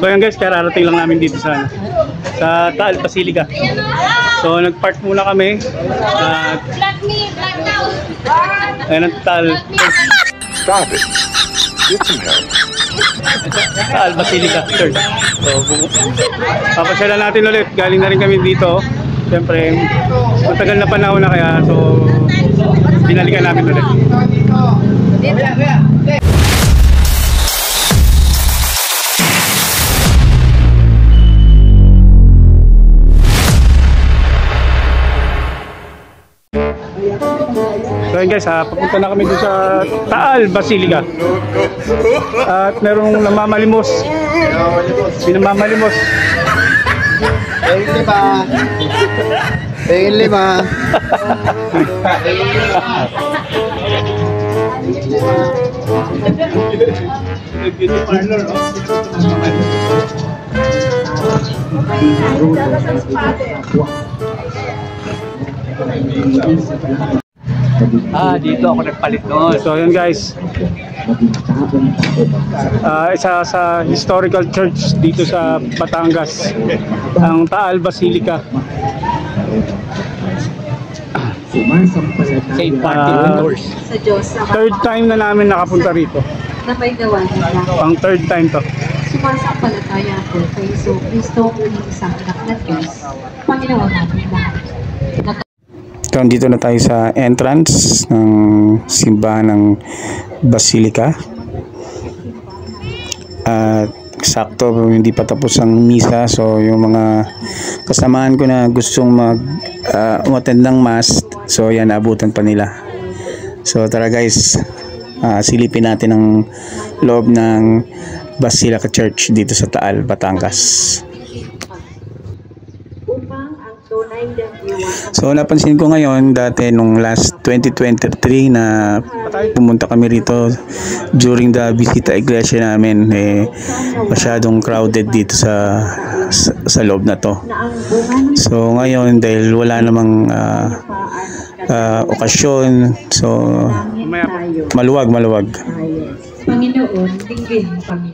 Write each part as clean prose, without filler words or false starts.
So yan guys, kararating lang namin dito sa Taal Basilica. So nag-park muna kami. Ayan ang Taal. Stop it. Get some help. Taal Basilica Church. So papasyalan natin ulit. Galing na rin kami dito. Siyempre, matagal na panahon na kaya. So binalikan namin ulit. So yun guys, papunta na kami dun sa Taal Basilica. At merong namamalimos. Pinamamalimos. Pengin lima. Beauty parlor, dito ako nagpalit noon. So yun guys, isa sa historical church dito sa Batangas, ang Taal Basilica. St. Martin Windoors. Third time na namin nakapunta rito. Ang third time to. Sumasampalataya ako kay Kristo ng isang anak na Diyos, Panginoon natin lahat. So, dito na tayo sa entrance ng simbahan ng Basilica. At sakto, hindi pa tapos ang misa. So yung mga kasamahan ko na gustong umattend ng mass, so yan, abutan pa nila. So tara guys, silipin natin ang loob ng Basilica Church dito sa Taal, Batangas. So napansin ko ngayon, dati nung last 2023 na pumunta kami rito during the Visita Iglesia namin, masyadong crowded dito sa loob na to. So ngayon, dahil wala namang okasyon, so maluwag. Panginoon, dinggin kami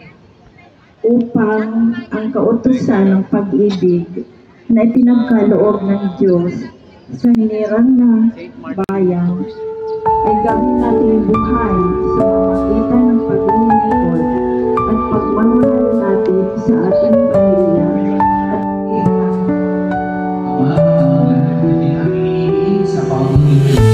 upang ang kautusan ng pag-ibig na ipinagkaloob ng Diyos sa hinirang na bayan ay gawin natin buhay sa pamagitan ng paglilingkod at pagmamahal natin sa ating pamilya at ilan. Sa pamilya.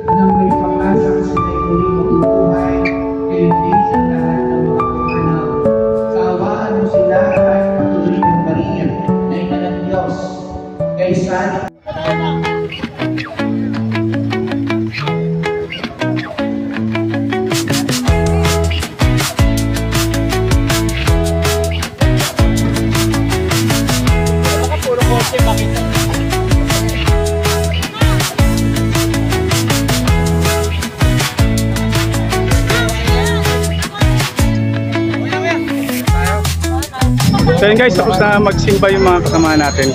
nang may pangasang sila'y muling mabubuhay, kayo din sa lahat ng mga pumanaw. Sa awaan mo sila kahit patuloy ng Maria na ina ng Diyos, kaysa So yun guys, tapos na magsimba yung mga kasama natin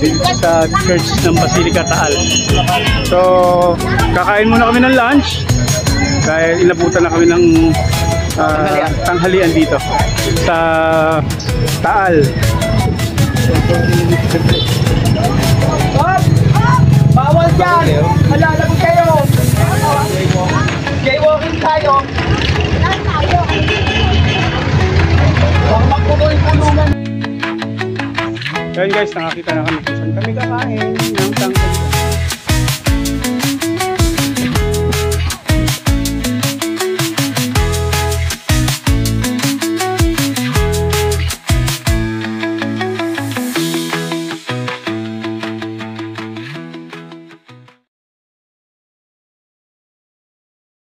dito sa church ng Basilica Taal. So kakain muna kami ng lunch dahil inabutan na kami ng tanghalian dito sa Taal. bawal dyan! Malalagot kayo! Jaywalking tayo! Ayun guys, nakakita na kami kung saan kami kakain ng tanghalian.